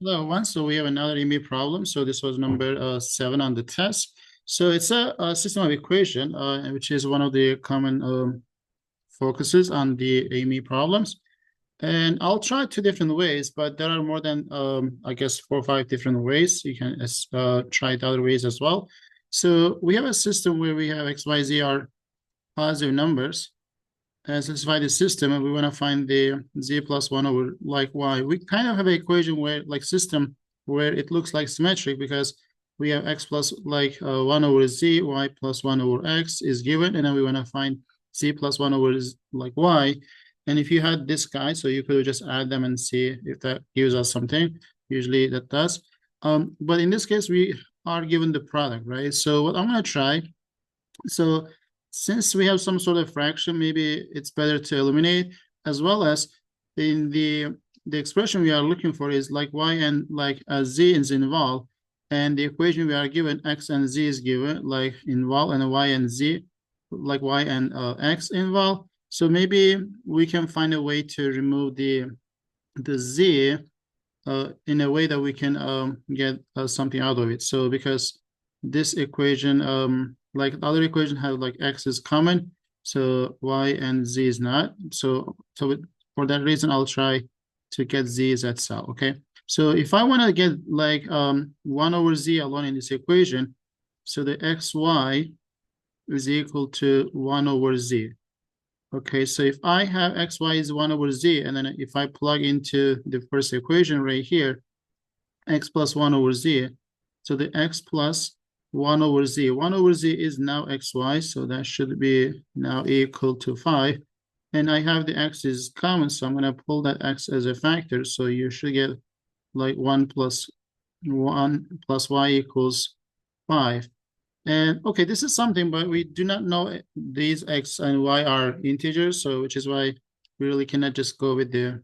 Hello, everyone. So we have another AIME problem. So this was number 7 on the test. So it's a system of equation, which is one of the common focuses on the AIME problems. And I'll try two different ways, but there are more than, I guess, 4 or 5 different ways. You can try the other ways as well. So we have a system where we have X, Y, Z are positive numbers and satisfy the system, and we want to find the z plus 1 over like y. We kind of have an equation where like system where it looks like symmetric because we have x plus like 1 over z, y plus 1 over x is given, and then we want to find z plus 1 over like y. And if you had this guy, so you could just add them and see if that gives us something. Usually that does. But in this case, we are given the product, right? So what I'm going to try, so since we have some sort of fraction, maybe it's better to eliminate, as well as in the expression we are looking for is like y and like z is involved, and the equation we are given x and z is given like involved, and y and z like y and x involved. So maybe we can find a way to remove the z in a way that we can get something out of it. So because this equation, like the other equation have like x is common, so y and z is not. So for that reason, I'll try to get z as that cell, okay? So if I want to get like 1 over z alone in this equation, so the xy is equal to 1 over z. Okay, so if I have xy is 1 over z, and then if I plug into the first equation right here, x plus 1 over z, so the x plus 1 over z. 1 over z is now xy, so that should be now equal to 5. And I have the x is common, so I'm going to pull that x as a factor. So you should get like 1 plus y equals 5. And okay, this is something, but we do not know these x and y are integers, so which is why we really cannot just go with the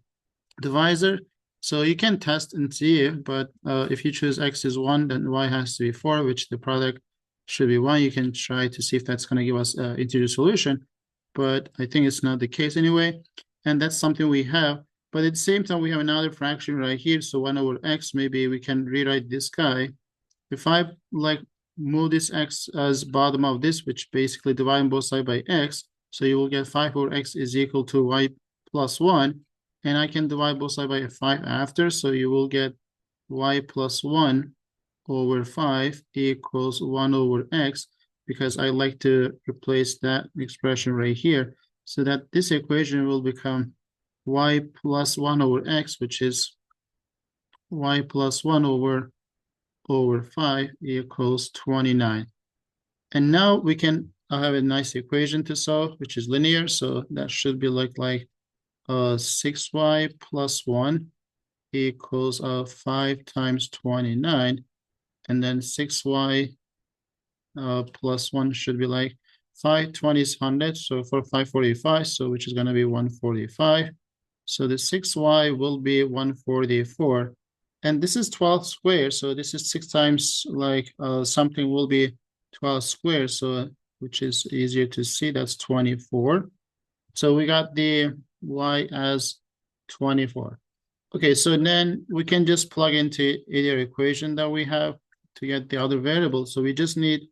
divisor. So you can test and see, but if you choose x is 1, then y has to be 4, which the product should be 1. You can try to see if that's going to give us an integer solution, but I think it's not the case anyway. And that's something we have. But at the same time, we have another fraction right here. So 1 over x, maybe we can rewrite this guy. If I like move this x as bottom of this, which basically dividing both sides by x, so you will get 5 over x is equal to y plus 1, and I can divide both sides by 5 after, so you will get y plus 1 over 5 equals 1 over x, because I like to replace that expression right here, so that this equation will become y plus 1 over x, which is y plus 1 over 5 equals 29. And now we can have a nice equation to solve, which is linear. So that should be like 6y plus 1 equals 5 times 29. And then 6y plus 1 should be like 5 20 is 100. So for 545, so which is going to be 145. So the 6y will be 144. And this is 12 squared, so this is 6 times like something will be 12 squared, so which is easier to see, that's 24. So we got the y as 24. Okay, so then we can just plug into either equation that we have to get the other variable. So we just need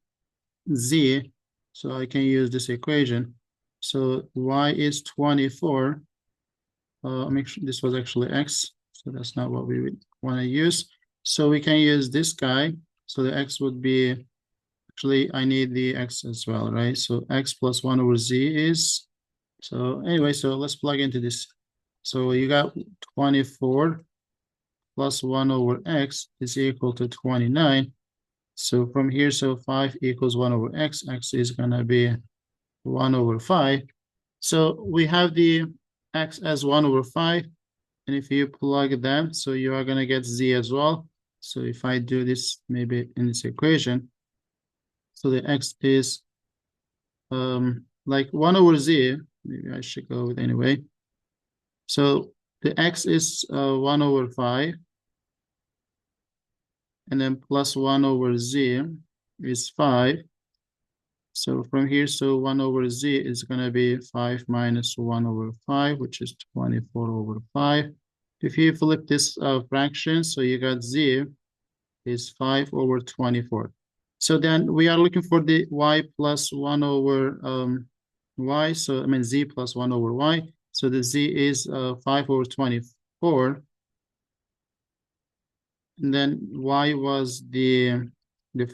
z, so I can use this equation. So y is 24. Make sure this was actually x, so that's not what we would want to use. So we can use this guy. So the x would be, actually, I need the x as well, right? So x plus 1 over z is, so anyway, so let's plug into this. So you got 24 plus 1 over x is equal to 29. So from here, so 5 equals 1 over x. X is going to be 1 over 5. So we have the x as 1 over 5. And if you plug them, so you are going to get z as well. So if I do this maybe in this equation, so the x is like 1 over z. Maybe I should go with anyway. So the x is 1 over 5. And then plus 1 over z is 5. So from here, so 1 over z is going to be 5 minus 1 over 5, which is 24 over 5. If you flip this fraction, so you got z is 5 over 24. So then we are looking for the y plus 1 over y. So I mean z plus 1 over y. So the z is 5 over 24. And then y was the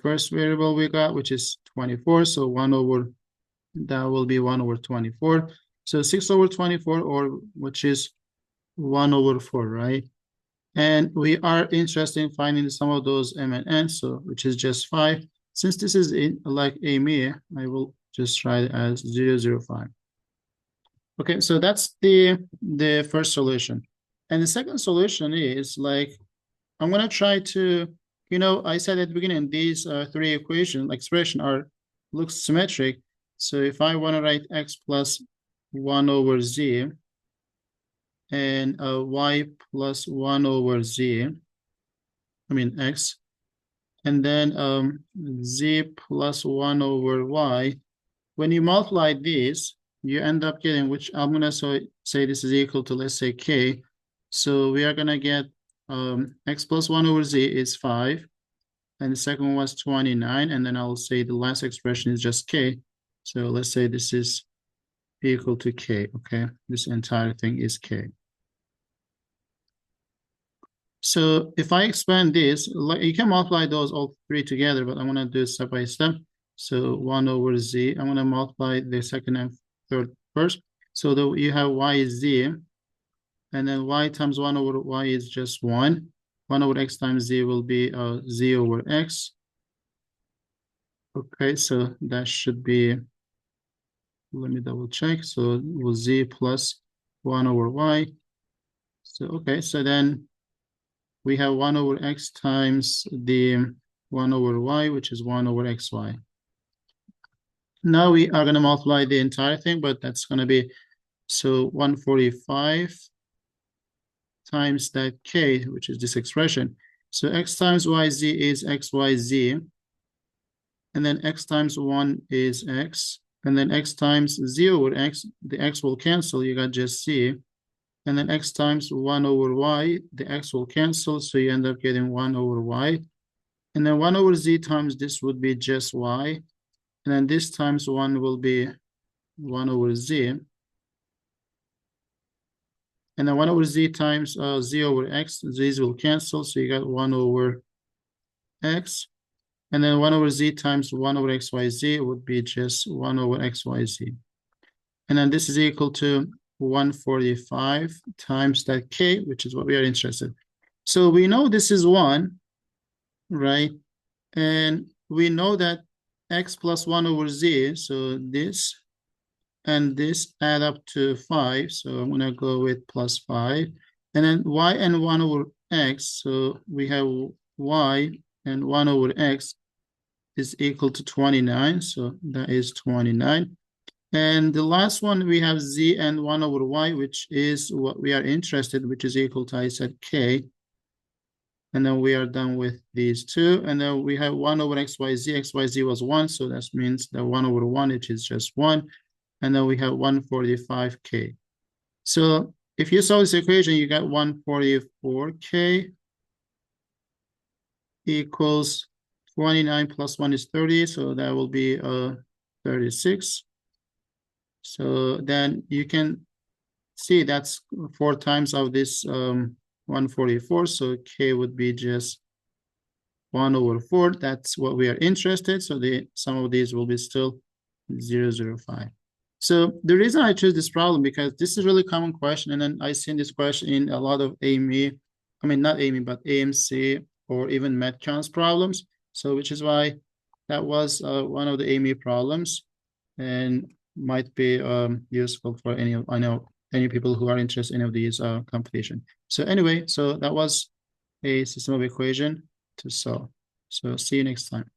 first variable we got, which is 24. So 1 over, that will be 1 over 24. So 6 over 24, or which is 1 over 4, right? And we are interested in finding the sum of those m and n, so which is just 5. Since this is in like AIME, I will just write it as 0, 0, 5. Okay, so that's the first solution. And the second solution is like, I'm gonna try to, I said at the beginning, these three equation expression looks symmetric. So if I want to write x plus 1 over z and y plus 1 over z, I mean x, and then z plus 1 over y, when you multiply these, you end up getting, which I'm going to say this is equal to, let's say, k. So we are going to get x plus 1 over z is 5. And the second one was 29. And then I'll say the last expression is just k. So let's say this is equal to k, okay? This entire thing is k. So if I expand this, you can multiply those all three together, but I'm going to do it step by step. So 1 over z, I'm going to multiply the second and third first. So you have y is z, and then y times 1 over y is just 1. 1 over x times z will be z over x. Okay, so that should be, let me double check. So it was z plus 1 over y. So, okay, so then we have 1 over x times the 1 over y, which is 1 over xy. Now we are going to multiply the entire thing, but that's going to be, so 145 times that k, which is this expression. So x times yz is xyz, and then x times 1 is x, and then x times z over x, the x will cancel, you got just z, and then x times 1 over y, the x will cancel, so you end up getting 1 over y, and then 1 over z times this would be just y, and then this times 1 will be 1 over z, and then 1 over z times z over x, z's will cancel, so you got 1 over x, and then 1 over z times 1 over xyz would be just 1 over xyz. And then this is equal to 145 times that k, which is what we are interested in. So we know this is 1, right? And we know that x plus 1 over z, so this and this add up to 5. So I'm going to go with plus 5. And then y and 1 over x, so we have y and 1 over x is equal to 29. So that is 29. And the last one, we have z and 1 over y, which is what we are interested in, which is equal to, I said, k. And then we are done with these two. And then we have 1 over xyz. xyz was 1, so that means that 1 over 1, which is just 1. And then we have 145k. So if you solve this equation, you got 144k equals 29 plus 1 is 30, so that will be 36. So then you can see that's 4 times of this 144, so k would be just 1 over 4. That's what we are interested. So the sum of these will be still 0, 0, 5. So the reason I chose this problem, because this is a really common question, and then I seen this question in a lot of AIME, I mean, not AIME, but AMC or even MetCons problems. So which is why that was one of the AIME problems, and might be useful for any people who are interested in any of these competition. So anyway, so that was a system of equation to solve. So see you next time.